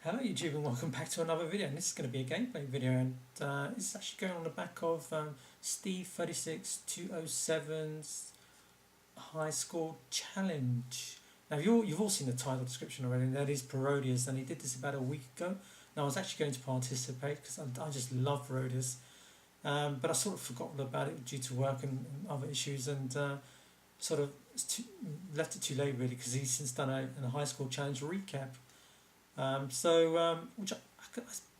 Hello YouTube and welcome back to another video, and this is going to be a gameplay video, and it's actually going on the back of Steve 36207's high score challenge. Now you've all seen the title description already, and that is Parodius, and he did this about a week ago. Now I was actually going to participate because I just love Parodius, but I sort of forgot about it due to work and other issues, and sort of left it too late really, because he's since done a high score challenge recap. Which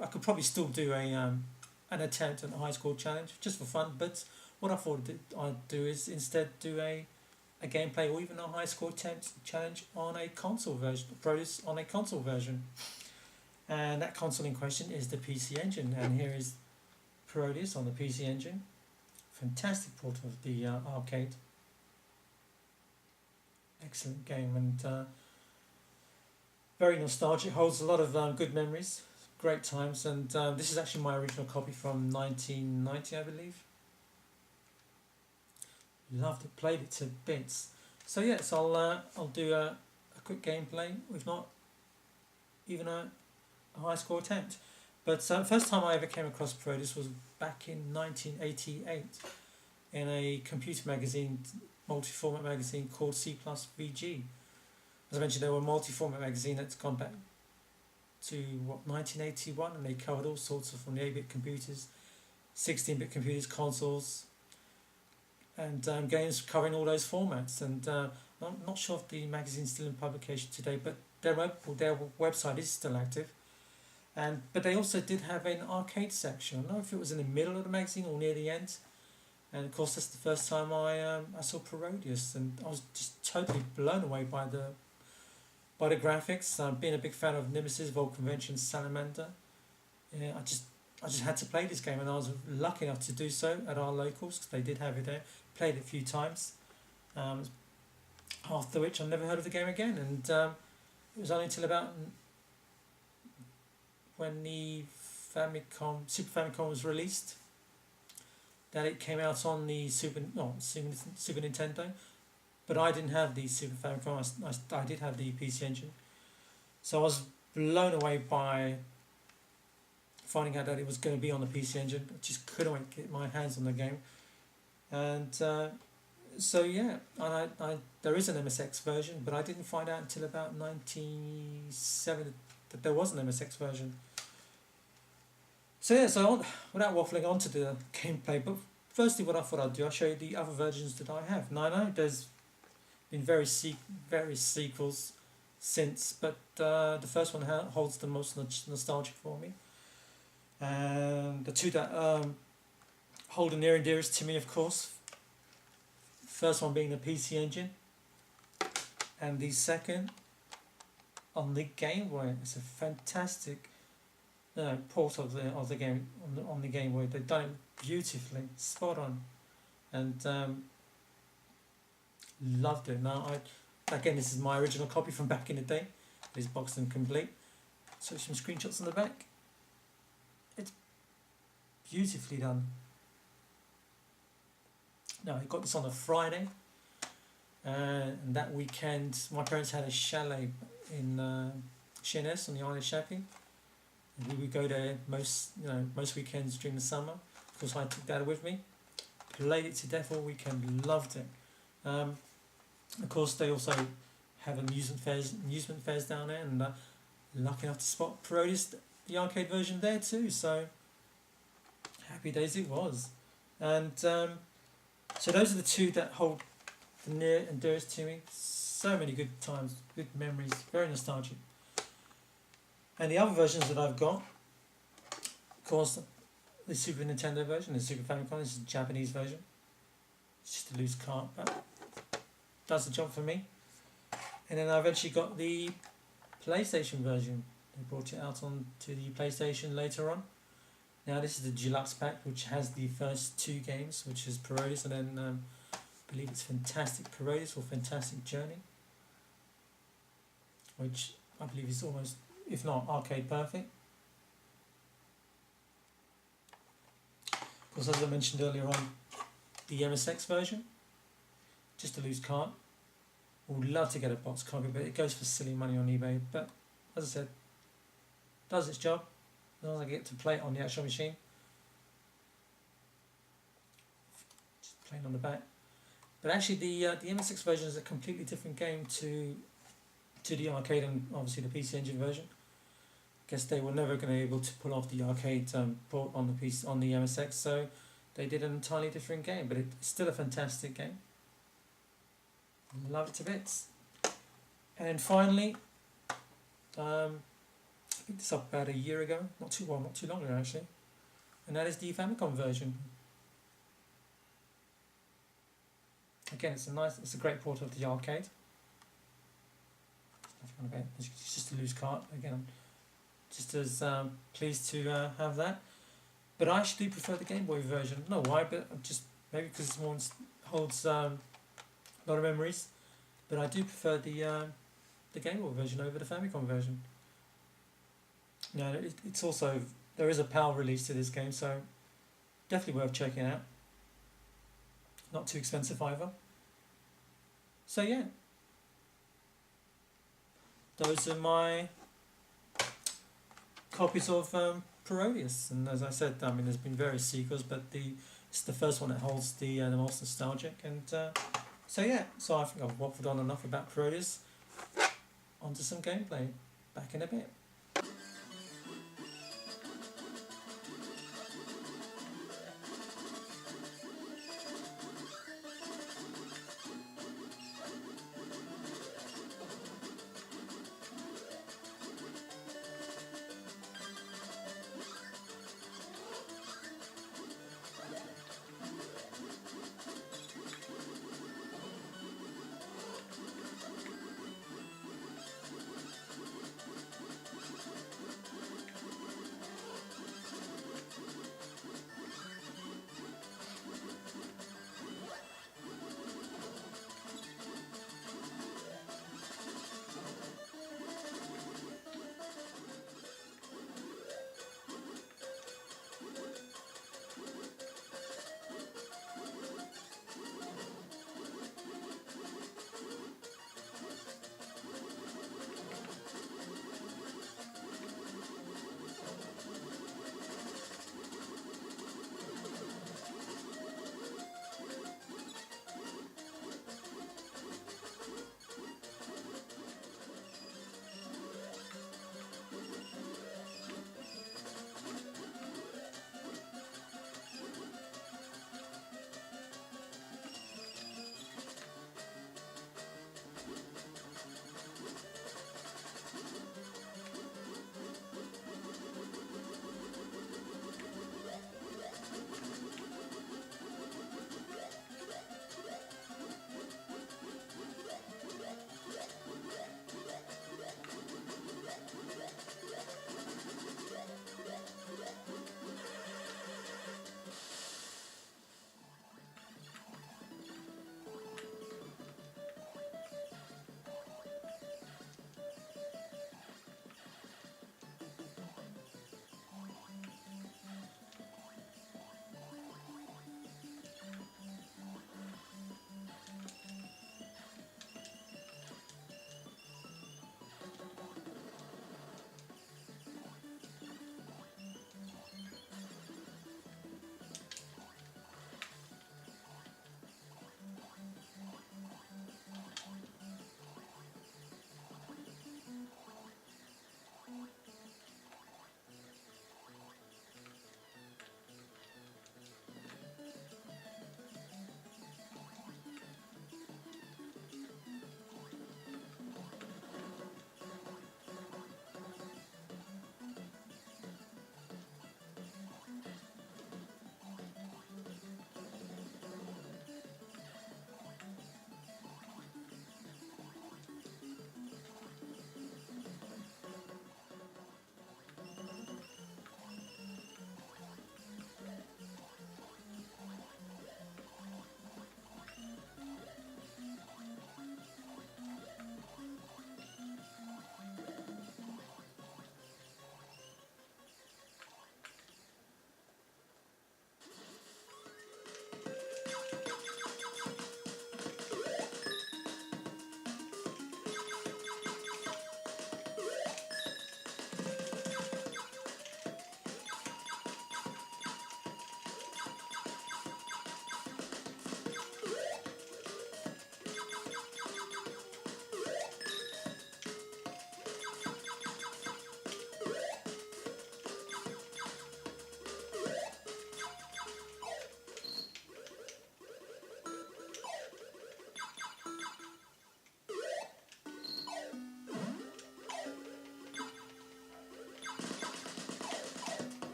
I could probably still do an attempt at a high score challenge just for fun, but what I thought I'd do is instead do a gameplay or even a high score attempt challenge on a console version, Parodius on a console version. And that console in question is the PC Engine, and here is Parodius on the PC Engine. Fantastic port of the arcade. Excellent game, and very nostalgic, holds a lot of good memories, great times, and this is actually my original copy from 1990, I believe. Loved it, played it to bits. So yes, I'll do a quick gameplay, if not even a high score attempt. But first time I ever came across Parodius was back in 1988 in a computer magazine, multi-format magazine called C+VG. As I mentioned, they were a multi-format magazine that's gone back to 1981, and they covered all sorts of, from the 8-bit computers, 16-bit computers, consoles, and games covering all those formats. And I'm not sure if the magazine's still in publication today, but their website is still active. But they also did have an arcade section. I don't know if it was in the middle of the magazine or near the end. And of course, that's the first time I saw Parodius, and I was just totally blown away by the graphics. Being a big fan of Nemesis, Volt Convention, Salamander, yeah, I just had to play this game, and I was lucky enough to do so at our locals because they did have it there. Played it a few times, after which I never heard of the game again. And it was only until about when the Super Famicom was released that it came out on the Super Nintendo. But I didn't have the Super Famicom, I did have the PC Engine. So I was blown away by finding out that it was going to be on the PC Engine. I just couldn't wait to get my hands on the game. And so yeah, there is an MSX version, but I didn't find out until about 1997 that there was an MSX version. So yeah, without waffling on to the gameplay, but firstly what I thought I'd do, I'll show you the other versions that I have. Now I know there's been various sequels since, but the first one holds the most nostalgia for me. And the two that hold the near and dearest to me, of course. First one being the PC Engine, and the second on the Game Boy. It's a fantastic port of the game on the Game Boy. They've done it beautifully, spot on, and loved it. Now again, this is my original copy from back in the day. It's boxed and complete. So some screenshots on the back. It's beautifully done. Now I got this on a Friday, and that weekend my parents had a chalet in Sheerness on the Isle of Chappie. We would go there most weekends during the summer. Of course, I took that with me. Played it to death all weekend. Loved it. Of course, they also have amusement fairs down there, and lucky enough to spot Parodius, the arcade version there too. So happy days it was. And so those are the two that hold the near and dearest to me. So many good times, good memories, very nostalgic. And the other versions that I've got, of course, the Super Nintendo version, the Super Famicom, this is the Japanese version. It's just a loose cart, but does the job for me. And then I've actually got the PlayStation version. They brought it out on to the PlayStation later on. Now this is the Deluxe Pack, which has the first two games, which is Parodius, and then I believe it's Fantastic Parodius or Fantastic Journey, which I believe is almost, if not arcade perfect. Of course, as I mentioned earlier on, the MSX version, just a loose cart. Would love to get a box copy, but it goes for silly money on eBay. But as I said, does its job, as long as I get to play it on the actual machine. Just playing on the back. But actually, the MSX version is a completely different game to the arcade and obviously the PC Engine version. I guess they were never going to be able to pull off the arcade port on the MSX, so they did an entirely different game. But it's still a fantastic game. I love it to bits. And finally, I picked this up about a year ago, not too long ago actually, and that is the Famicom version. Again, it's a great port of the arcade. It's just a loose cart. Again, I'm just as pleased to have that. But I actually do prefer the Game Boy version. I don't know why, but just maybe because it's more holds a lot of memories. But I do prefer the Game Boy version over the Famicom version. Now, it's also, there is a PAL release to this game, so definitely worth checking out. Not too expensive either. So yeah, those are my copies of Parodius, and as I said, I mean, there's been various sequels, but it's the first one that holds the most nostalgic. And so yeah, so I think I've waffled on enough about Parodius. Onto some gameplay. Back in a bit.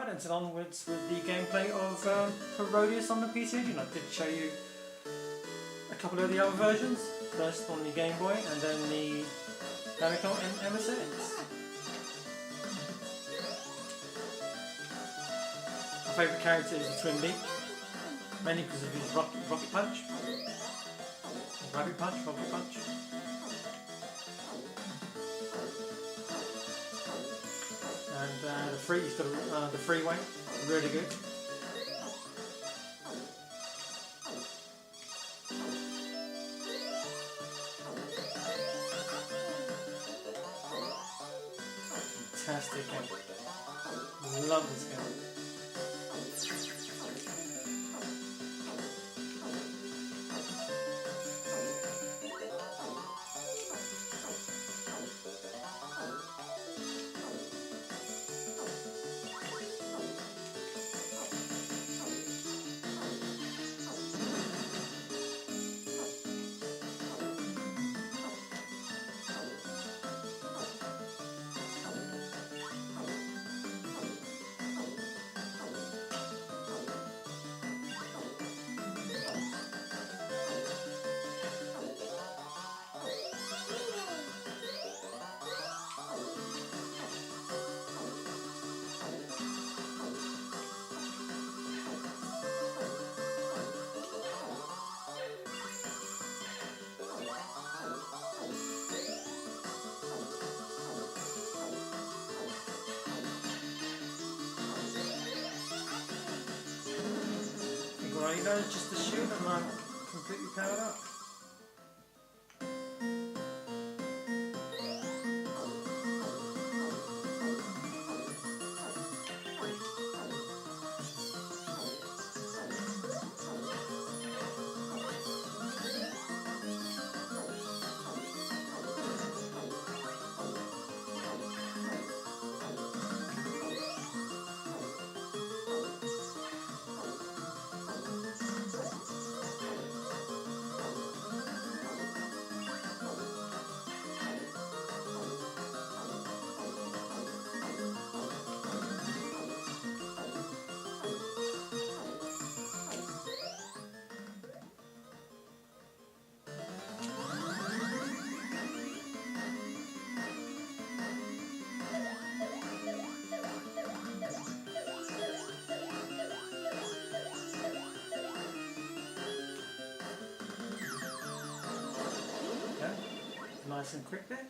Right, and then onwards with the gameplay of Parodius on the PC Engine. I did show you a couple of the other versions. First on the Game Boy and then the Famicom MSX. My favourite character is the Twin Beak, mainly because of his rocket punch. Rocket punch. And he's got the freeway, really good. Fantastic game. Love this game. Well, you know, just to shoot and I'm completely powered up. Nice and quick there.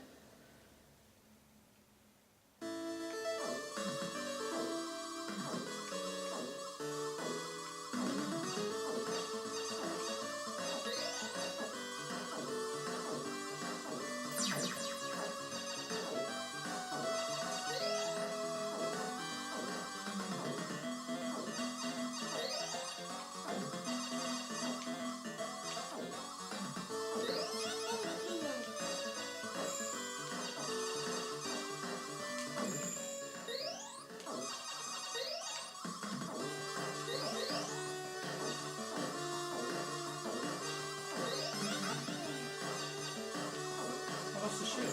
What's the shoe?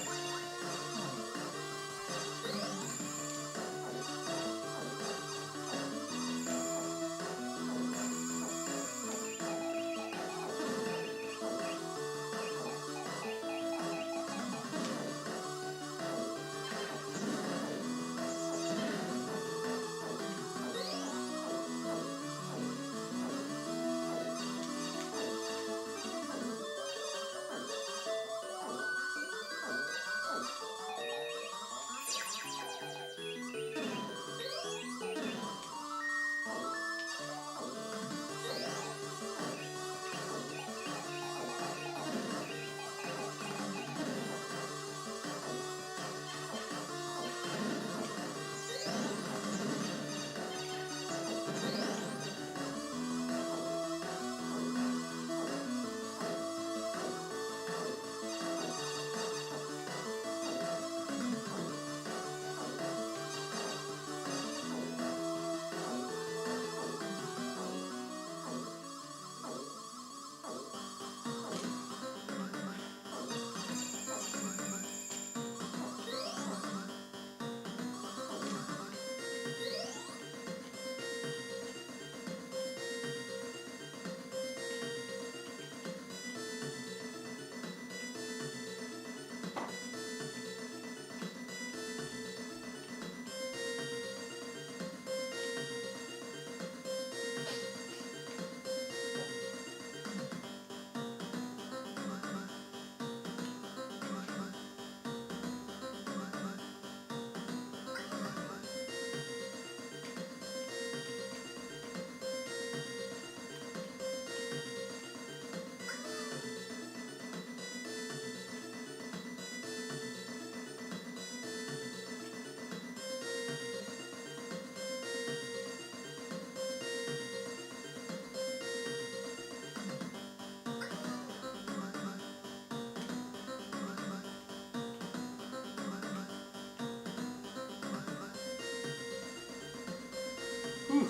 Whew,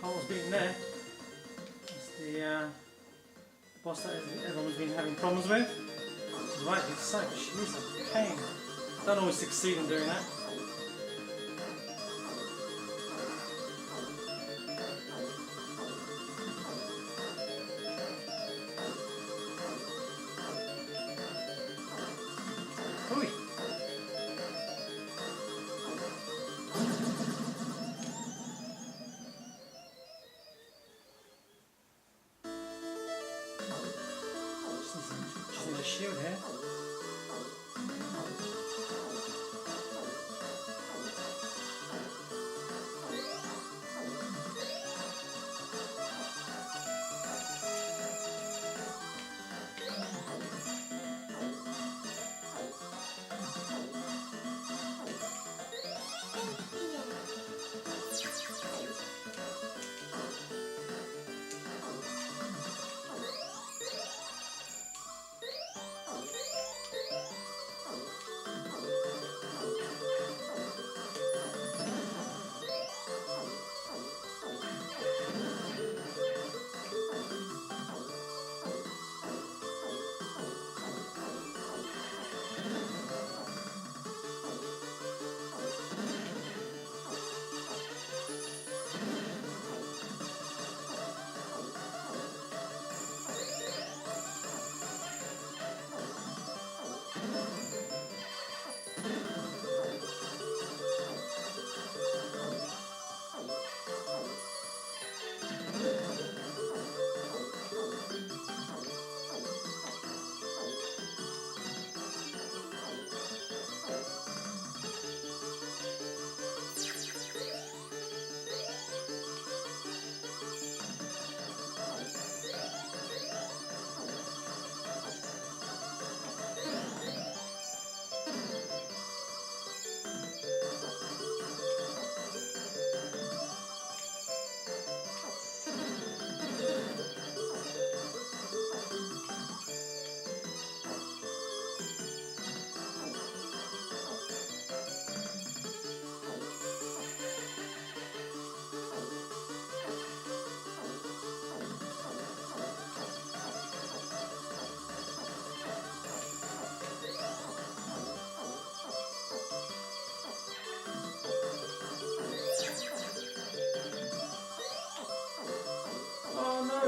hole's been there. It's the boss that everyone's been having problems with. Right, it's so she's a pain. Don't always succeed in doing that. Ooh. Just need a shield here. Oh no!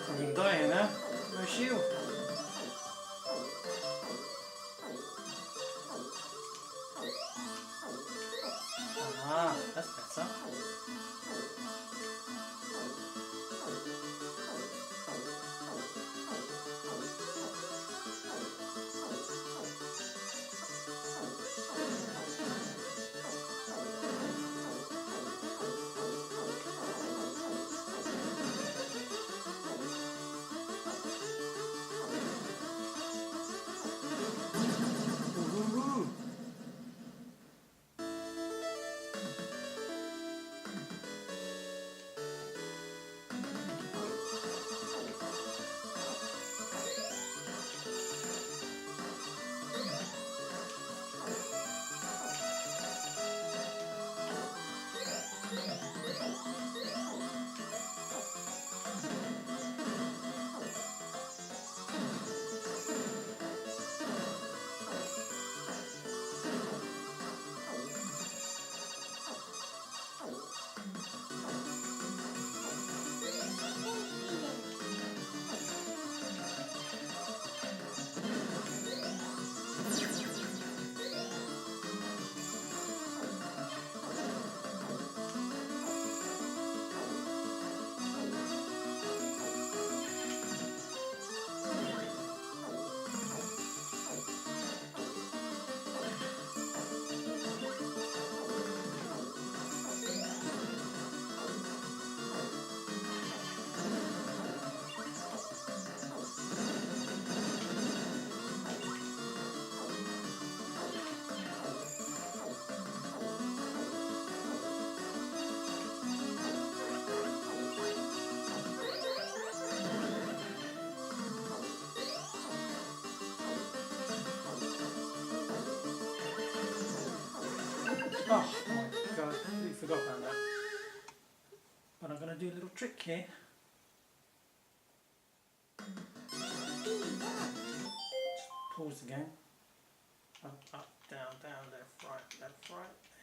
I'm gonna die here now. No shield. Ah, that's better. Woohoo! Oh my god, I completely forgot about that. But I'm going to do a little trick here. Just pause the game. Up, up, down, down, left, right,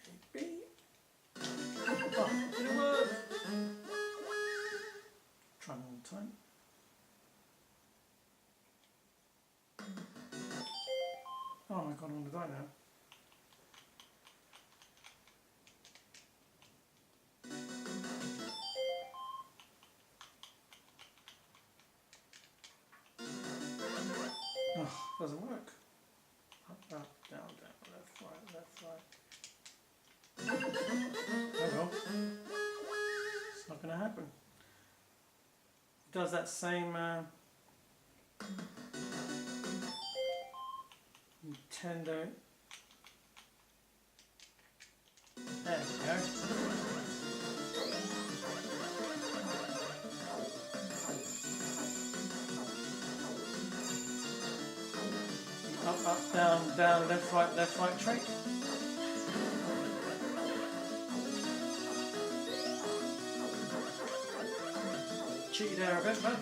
A, B. Oh, it didn't work! Try one more time. Oh my god, I'm going to die now. Oh, doesn't work. Up, up, down, down, left, right. Oh well. It's not going to happen. It does that same Nintendo. There we go. Up, up, down, down, left, right trick. Cheated there a bit, but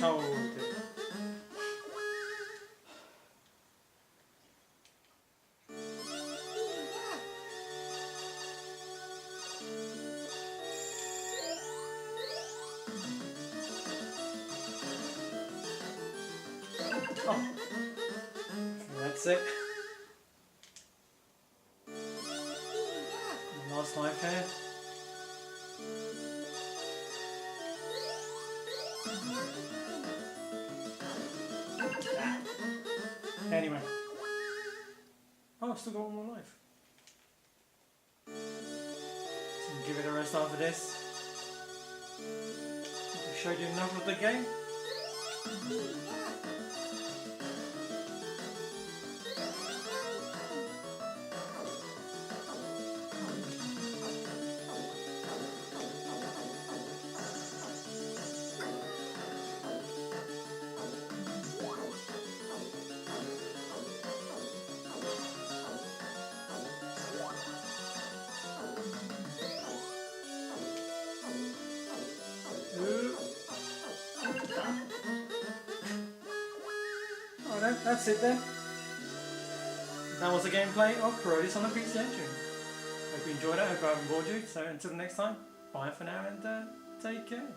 Oh dear. Oh, that's it. Last life here. Anyway. Oh, I've still got one more life. So give it a rest after this. I've showed you enough of the game. Oh, that's it then. That was the gameplay of Parodius on the PC Engine. Hope you enjoyed it, hope I haven't bored you. So until next time, bye for now and take care.